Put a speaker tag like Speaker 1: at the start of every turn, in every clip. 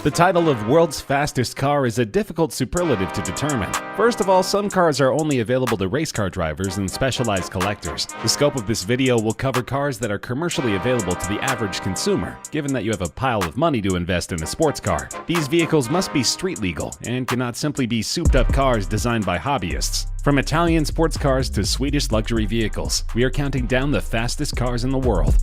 Speaker 1: The title of world's fastest car is a difficult superlative to determine. First of all, some cars are only available to race car drivers and specialized collectors. The scope of this video will cover cars that are commercially available to the average consumer, given that you have a pile of money to invest in a sports car. These vehicles must be street legal and cannot simply be souped-up cars designed by hobbyists. From Italian sports cars to Swedish luxury vehicles, we are counting down the fastest cars in the world.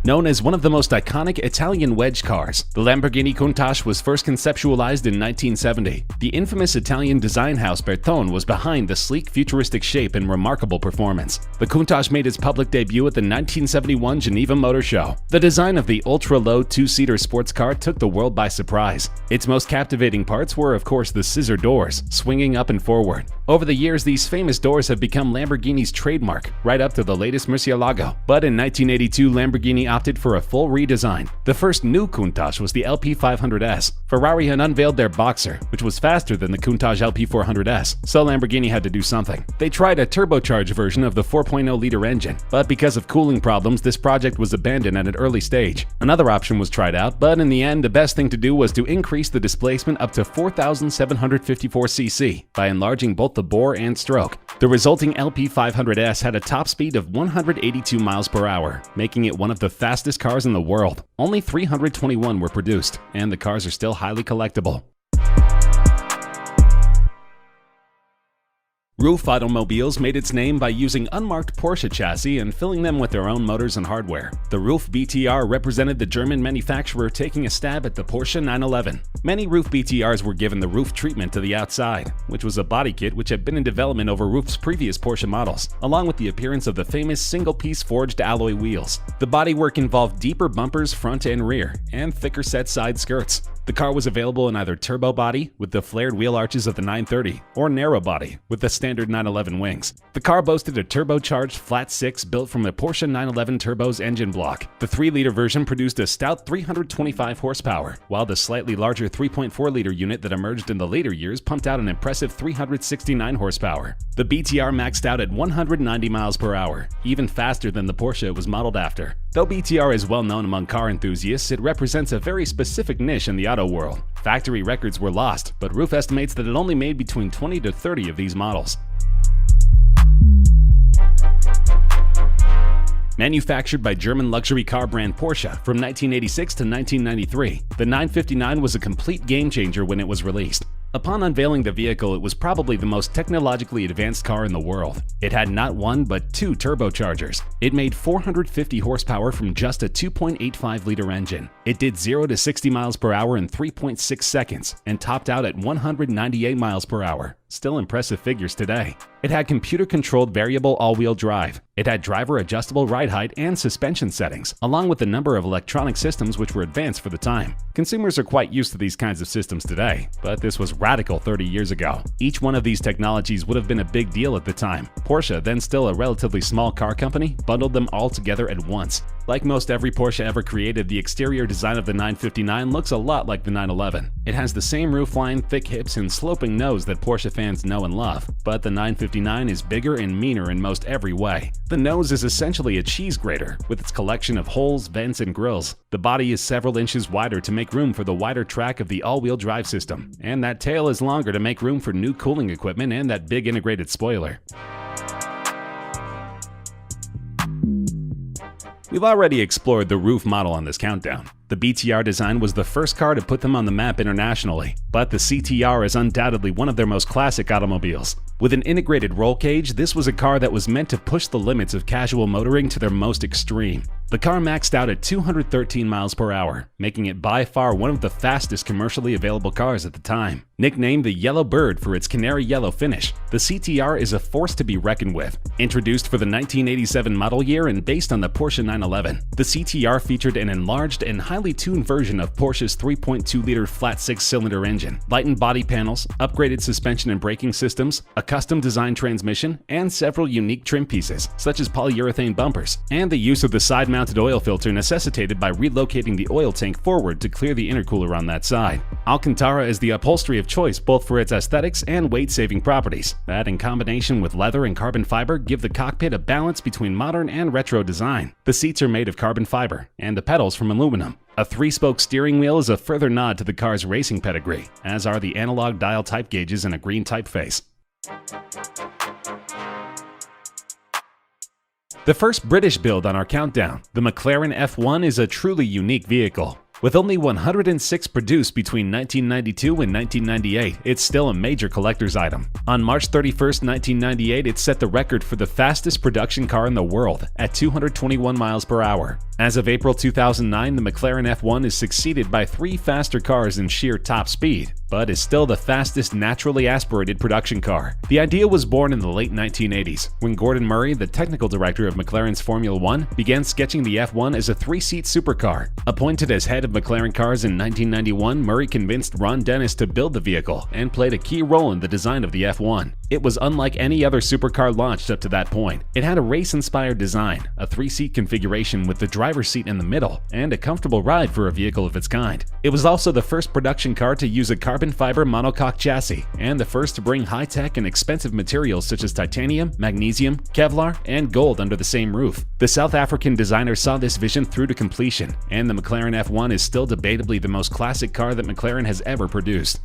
Speaker 1: Known as one of the most iconic Italian wedge cars, the Lamborghini Countach was first conceptualized in 1970. The infamous Italian design house Bertone was behind the sleek, futuristic shape and remarkable performance. The Countach made its public debut at the 1971 Geneva Motor Show. The design of the ultra-low two-seater sports car took the world by surprise. Its most captivating parts were, of course, the scissor doors, swinging up and forward. Over the years, these famous doors have become Lamborghini's trademark, right up to the latest Murcielago. But in 1982, Lamborghini opted for a full redesign. The first new Countach was the LP500S. Ferrari had unveiled their Boxer, which was faster than the Countach LP400S, so Lamborghini had to do something. They tried a turbocharged version of the 4.0-liter engine, but because of cooling problems, this project was abandoned at an early stage. Another option was tried out, but in the end, the best thing to do was to increase the displacement up to 4,754 cc by enlarging both the bore and stroke. The resulting LP500S had a top speed of 182 miles per hour, making it one of the fastest cars in the world. Only 321 were produced, and the cars are still highly collectible. Ruf Automobiles made its name by using unmarked Porsche chassis and filling them with their own motors and hardware. The Ruf BTR represented the German manufacturer taking a stab at the Porsche 911. Many Ruf BTRs were given the Ruf treatment to the outside, which was a body kit which had been in development over Ruf's previous Porsche models, along with the appearance of the famous single-piece forged alloy wheels. The bodywork involved deeper bumpers front and rear, and thicker set side skirts. The car was available in either turbo body, with the flared wheel arches of the 930, or narrow body, with the standard 911 wings. The car boasted a turbocharged flat six built from the Porsche 911 Turbo's engine block. The 3-liter version produced a stout 325 horsepower, while the slightly larger 3.4-liter unit that emerged in the later years pumped out an impressive 369 horsepower. The BTR maxed out at 190 miles per hour, even faster than the Porsche it was modeled after. Though BTR is well known among car enthusiasts, it represents a very specific niche in the auto world. Factory records were lost, but Ruf estimates that it only made between 20 to 30 of these models. Manufactured by German luxury car brand Porsche from 1986 to 1993, the 959 was a complete game-changer when it was released. Upon unveiling the vehicle, it was probably the most technologically advanced car in the world. It had not one but two turbochargers. It made 450 horsepower from just a 2.85-liter engine. It did 0 to 60 miles per hour in 3.6 seconds and topped out at 198 miles per hour. Still impressive figures today. It had computer-controlled variable all-wheel drive. It had driver-adjustable ride height and suspension settings, along with a number of electronic systems which were advanced for the time. Consumers are quite used to these kinds of systems today, but this was radical 30 years ago. Each one of these technologies would have been a big deal at the time. Porsche, then still a relatively small car company, bundled them all together at once. Like most every Porsche ever created, the exterior design of the 959 looks a lot like the 911. It has the same roofline, thick hips, and sloping nose that Porsche fans know and love, but the 959 is bigger and meaner in most every way. The nose is essentially a cheese grater, with its collection of holes, vents, and grills. The body is several inches wider to make room for the wider track of the all-wheel drive system, and that tail is longer to make room for new cooling equipment and that big integrated spoiler. We've already explored the Ruf model on this countdown. The BTR design was the first car to put them on the map internationally, but the CTR is undoubtedly one of their most classic automobiles. With an integrated roll cage, this was a car that was meant to push the limits of casual motoring to their most extreme. The car maxed out at 213 miles per hour, making it by far one of the fastest commercially available cars at the time. Nicknamed the Yellow Bird for its canary yellow finish, the CTR is a force to be reckoned with. Introduced for the 1987 model year and based on the Porsche 911, the CTR featured an enlarged and highly tuned version of Porsche's 3.2-liter flat 6-cylinder engine, lightened body panels, upgraded suspension and braking systems, a custom-designed transmission and several unique trim pieces, such as polyurethane bumpers, and the use of the side-mounted oil filter necessitated by relocating the oil tank forward to clear the intercooler on that side. Alcantara is the upholstery of choice both for its aesthetics and weight-saving properties that, in combination with leather and carbon fiber, give the cockpit a balance between modern and retro design. The seats are made of carbon fiber, and the pedals from aluminum. A 3-spoke steering wheel is a further nod to the car's racing pedigree, as are the analog dial type gauges and a green typeface. The first British build on our countdown, the McLaren F1 is a truly unique vehicle. With only 106 produced between 1992 and 1998, it's still a major collector's item. On March 31, 1998, it set the record for the fastest production car in the world at 221 miles per hour. As of April 2009, the McLaren F1 is succeeded by 3 faster cars in sheer top speed, but is still the fastest naturally aspirated production car. The idea was born in the late 1980s, when Gordon Murray, the technical director of McLaren's Formula One, began sketching the F1 as a 3-seat supercar. Appointed as head of McLaren cars in 1991, Murray convinced Ron Dennis to build the vehicle and played a key role in the design of the F1. It was unlike any other supercar launched up to that point. It had a race-inspired design, a 3-seat configuration with the driver's seat in the middle, and a comfortable ride for a vehicle of its kind. It was also the first production car to use a carbon fiber monocoque chassis, and the first to bring high-tech and expensive materials such as titanium, magnesium, Kevlar, and gold under the same roof. The South African designer saw this vision through to completion, and the McLaren F1 is still debatably the most classic car that McLaren has ever produced.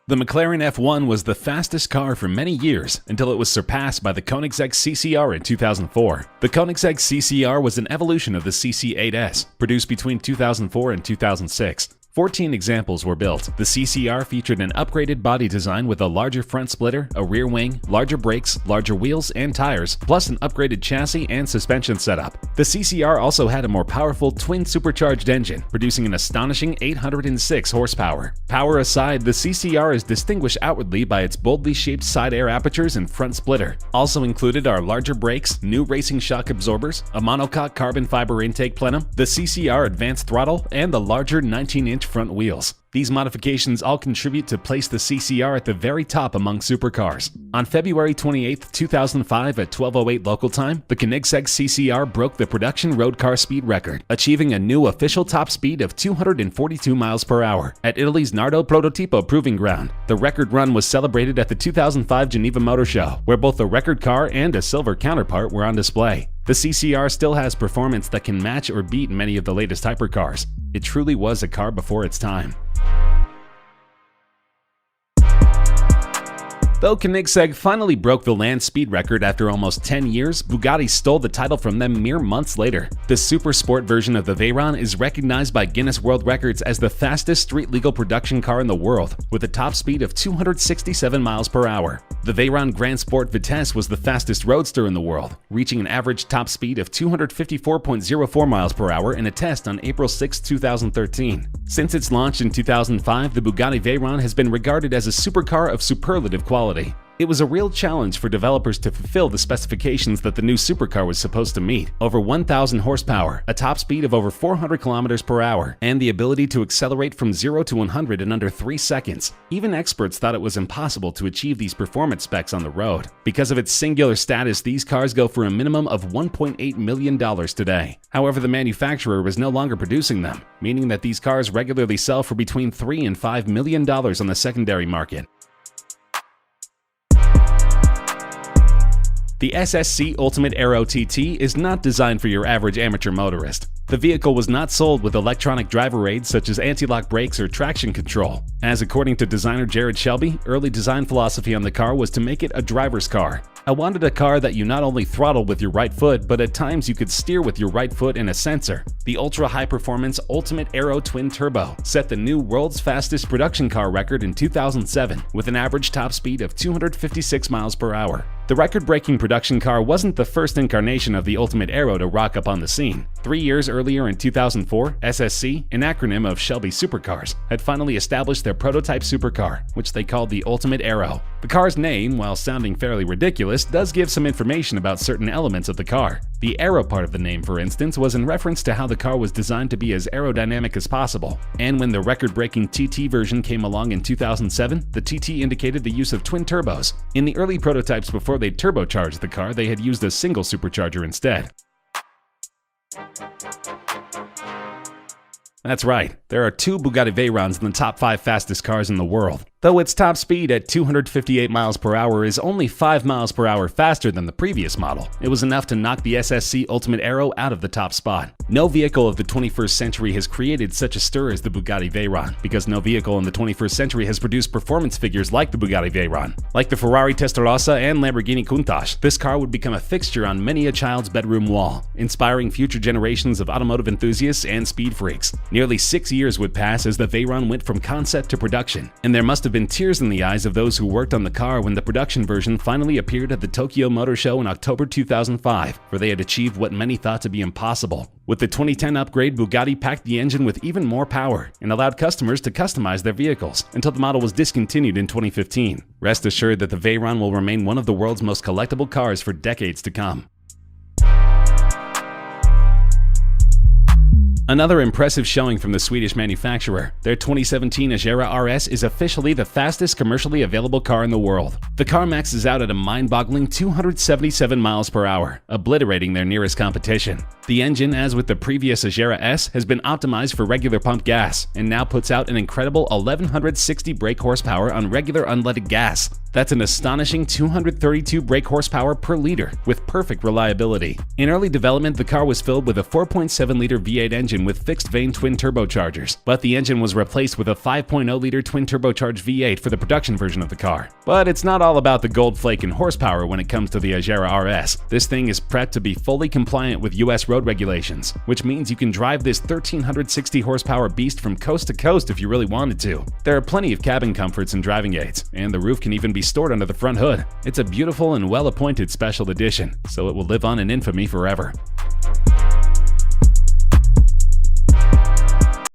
Speaker 1: The McLaren F1 was the fastest car for many years until it was surpassed by the Koenigsegg CCR in 2004. The Koenigsegg CCR was an evolution of the CC8S, produced between 2004 and 2006. 14 examples were built. The CCR featured an upgraded body design with a larger front splitter, a rear wing, larger brakes, larger wheels and tires, plus an upgraded chassis and suspension setup. The CCR also had a more powerful twin-supercharged engine, producing an astonishing 806 horsepower. Power aside, the CCR is distinguished outwardly by its boldly shaped side air apertures and front splitter. Also included are larger brakes, new racing shock absorbers, a monocoque carbon fiber intake plenum, the CCR advanced throttle, and the larger 19-inch front wheels. These modifications all contribute to place the CCR at the very top among supercars. On February 28, 2005 at 12:08 local time, the Koenigsegg CCR broke the production road car speed record, achieving a new official top speed of 242 miles per hour at Italy's Nardo Prototipo Proving Ground. The record run was celebrated at the 2005 Geneva Motor Show, where both a record car and a silver counterpart were on display. The CCR still has performance that can match or beat many of the latest hypercars. It truly was a car before its time. Though Koenigsegg finally broke the land speed record after almost 10 years, Bugatti stole the title from them mere months later. The super sport version of the Veyron is recognized by Guinness World Records as the fastest street-legal production car in the world, with a top speed of 267 miles per hour. The Veyron Grand Sport Vitesse was the fastest roadster in the world, reaching an average top speed of 254.04 miles per hour in a test on April 6, 2013. Since its launch in 2005, the Bugatti Veyron has been regarded as a supercar of superlative quality. It was a real challenge for developers to fulfill the specifications that the new supercar was supposed to meet: over 1,000 horsepower, a top speed of over 400 kilometers per hour, and the ability to accelerate from 0 to 100 in under 3 seconds. Even experts thought it was impossible to achieve these performance specs on the road. Because of its singular status, these cars go for a minimum of $1.8 million today. However, the manufacturer was no longer producing them, meaning that these cars regularly sell for between $3 and $5 million on the secondary market. The SSC Ultimate Aero TT is not designed for your average amateur motorist. The vehicle was not sold with electronic driver aids such as anti-lock brakes or traction control, as according to designer Jared Shelby, early design philosophy on the car was to make it a driver's car. I wanted a car that you not only throttle with your right foot, but at times you could steer with your right foot and a sensor. The ultra-high-performance Ultimate Aero Twin Turbo set the new world's fastest production car record in 2007 with an average top speed of 256 miles per hour. The record-breaking production car wasn't the first incarnation of the Ultimate Aero to rock up on the scene. 3 years earlier in 2004, SSC, an acronym of Shelby Supercars, had finally established their prototype supercar, which they called the Ultimate Aero. The car's name, while sounding fairly ridiculous, does give some information about certain elements of the car. The aero part of the name, for instance, was in reference to how the car was designed to be as aerodynamic as possible. And when the record-breaking TT version came along in 2007, the TT indicated the use of twin turbos. In the early prototypes before they turbocharged the car, they had used a single supercharger instead. That's right, there are 2 Bugatti Veyrons in the top 5 fastest cars in the world, though its top speed at 258 miles per hour is only 5 miles per hour faster than the previous model. It was enough to knock the SSC Ultimate Aero out of the top spot. No vehicle of the 21st century has created such a stir as the Bugatti Veyron, because no vehicle in the 21st century has produced performance figures like the Bugatti Veyron. Like the Ferrari Testarossa and Lamborghini Countach, this car would become a fixture on many a child's bedroom wall, inspiring future generations of automotive enthusiasts and speed freaks. Nearly 6 years would pass as the Veyron went from concept to production, and there must have been tears in the eyes of those who worked on the car when the production version finally appeared at the Tokyo Motor Show in October 2005, where they had achieved what many thought to be impossible. With the 2010 upgrade, Bugatti packed the engine with even more power and allowed customers to customize their vehicles until the model was discontinued in 2015. Rest assured that the Veyron will remain one of the world's most collectible cars for decades to come. Another impressive showing from the Swedish manufacturer. Their 2017 Agera RS is officially the fastest commercially available car in the world. The car maxes out at a mind-boggling 277 miles per hour, obliterating their nearest competition. The engine, as with the previous Agera S, has been optimized for regular pump gas and now puts out an incredible 1160 brake horsepower on regular unleaded gas. That's an astonishing 232 brake horsepower per liter, with perfect reliability. In early development, the car was filled with a 4.7-liter V8 engine with fixed-vane twin turbochargers, but the engine was replaced with a 5.0-liter twin turbocharged V8 for the production version of the car. But it's not all about the gold flake and horsepower when it comes to the Agera RS. This thing is prepped to be fully compliant with US road regulations, which means you can drive this 1,360 horsepower beast from coast to coast if you really wanted to. There are plenty of cabin comforts and driving aids, and the roof can even be stored under the front hood. It's a beautiful and well-appointed special edition, so it will live on in infamy forever.